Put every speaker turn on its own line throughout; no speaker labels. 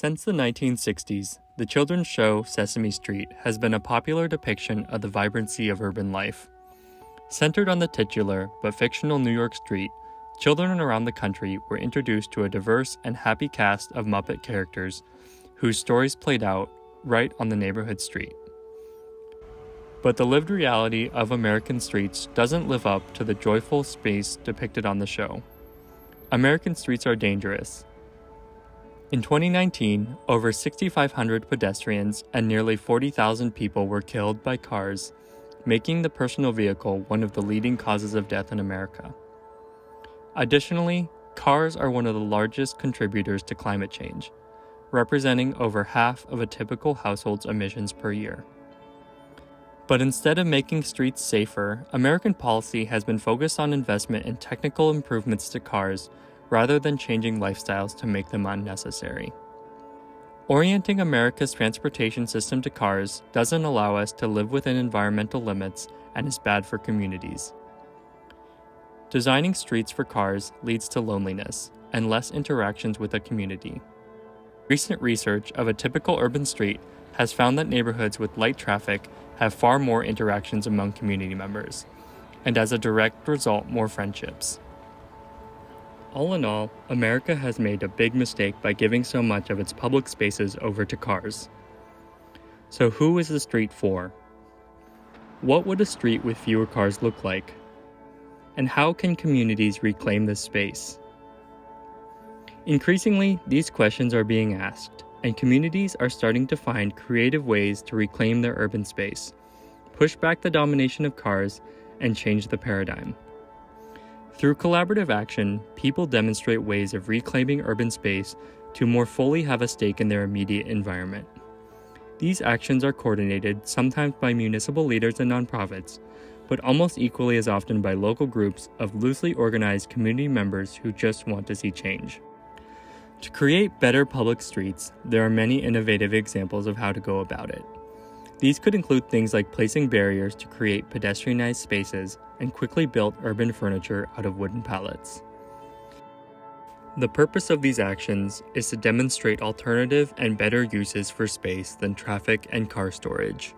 Since the 1960s, the children's show Sesame Street has been a popular depiction of the vibrancy of urban life. Centered on the titular but fictional New York street, children around the country were introduced to a diverse and happy cast of Muppet characters whose stories played out right on the neighborhood street. But the lived reality of American streets doesn't live up to the joyful space depicted on the show. American streets are dangerous. In 2019, over 6,500 pedestrians and nearly 40,000 people were killed by cars, making the personal vehicle one of the leading causes of death in America. Additionally, cars are one of the largest contributors to climate change, representing over half of a typical household's emissions per year. But instead of making streets safer, American policy has been focused on investment in technical improvements to cars rather than changing lifestyles to make them unnecessary. Orienting America's transportation system to cars doesn't allow us to live within environmental limits and is bad for communities. Designing streets for cars leads to loneliness and less interactions with a community. Recent research of a typical urban street has found that neighborhoods with light traffic have far more interactions among community members, and as a direct result, more friendships. All in all, America has made a big mistake by giving so much of its public spaces over to cars. So who is the street for? What would a street with fewer cars look like? And how can communities reclaim this space? Increasingly, these questions are being asked, and communities are starting to find creative ways to reclaim their urban space, push back the domination of cars, and change the paradigm. Through collaborative action, people demonstrate ways of reclaiming urban space to more fully have a stake in their immediate environment. These actions are coordinated sometimes by municipal leaders and nonprofits, but almost equally as often by local groups of loosely organized community members who just want to see change. To create better public streets, there are many innovative examples of how to go about it. These could include things like placing barriers to create pedestrianized spaces and quickly built urban furniture out of wooden pallets. The purpose of these actions is to demonstrate alternative and better uses for space than traffic and car storage.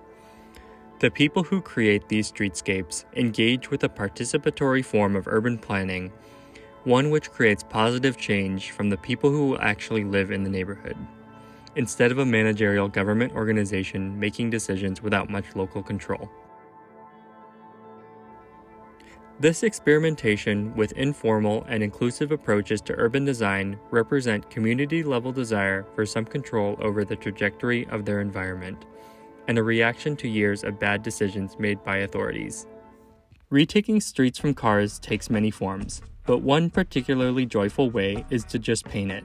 The people who create these streetscapes engage with a participatory form of urban planning, one which creates positive change from the people who actually live in the neighborhood, instead of a managerial government organization making decisions without much local control. This experimentation with informal and inclusive approaches to urban design represent community-level desire for some control over the trajectory of their environment, and a reaction to years of bad decisions made by authorities. Retaking streets from cars takes many forms, but one particularly joyful way is to just paint it.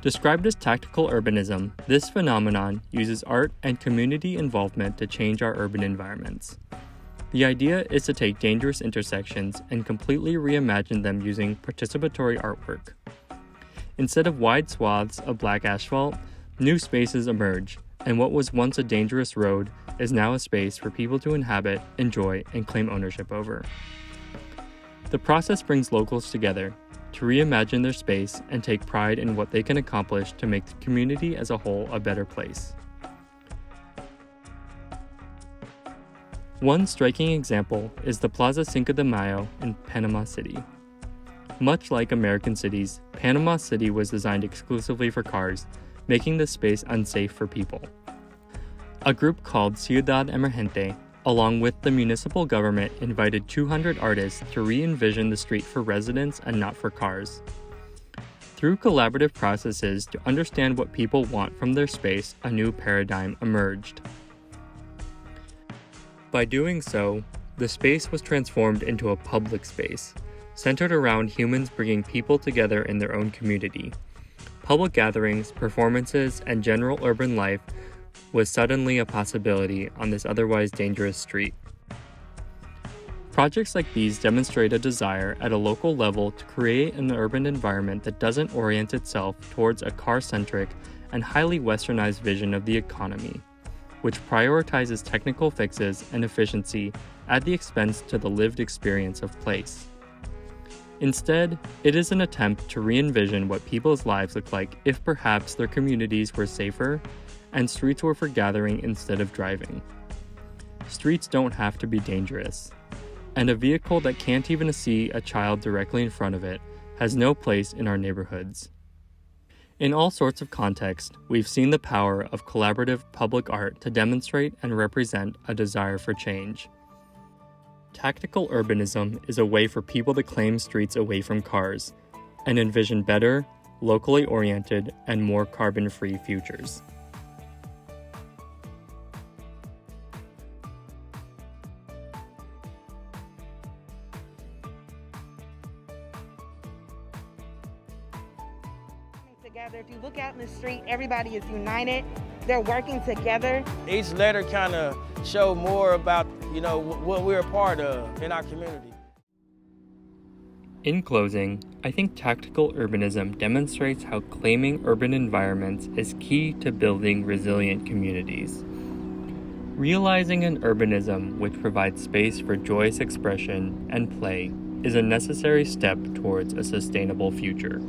Described as tactical urbanism, this phenomenon uses art and community involvement to change our urban environments. The idea is to take dangerous intersections and completely reimagine them using participatory artwork. Instead of wide swaths of black asphalt, new spaces emerge, and what was once a dangerous road is now a space for people to inhabit, enjoy, and claim ownership over. The process brings locals together to reimagine their space and take pride in what they can accomplish to make the community as a whole a better place. One striking example is the Plaza Cinco de Mayo in Panama City. Much like American cities, Panama City was designed exclusively for cars, making the space unsafe for people. A group called Ciudad Emergente, along with the municipal government, invited 200 artists to re-envision the street for residents and not for cars. Through collaborative processes to understand what people want from their space, a new paradigm emerged. By doing so, the space was transformed into a public space, centered around humans bringing people together in their own community. Public gatherings, performances, and general urban life was suddenly a possibility on this otherwise dangerous street. Projects like these demonstrate a desire at a local level to create an urban environment that doesn't orient itself towards a car-centric and highly westernized vision of the economy, which prioritizes technical fixes and efficiency at the expense to the lived experience of place. Instead, it is an attempt to re-envision what people's lives look like if perhaps their communities were safer and streets were for gathering instead of driving. Streets don't have to be dangerous, and a vehicle that can't even see a child directly in front of it has no place in our neighborhoods. In all sorts of contexts, we've seen the power of collaborative public art to demonstrate and represent a desire for change. Tactical urbanism is a way for people to claim streets away from cars and envision better, locally oriented, and more carbon-free futures.
Together. If you look out in the street, everybody is united. They're working together.
Each letter kind of show more about, what we're a part of in our community.
In closing, I think tactical urbanism demonstrates how claiming urban environments is key to building resilient communities. Realizing an urbanism which provides space for joyous expression and play is a necessary step towards a sustainable future.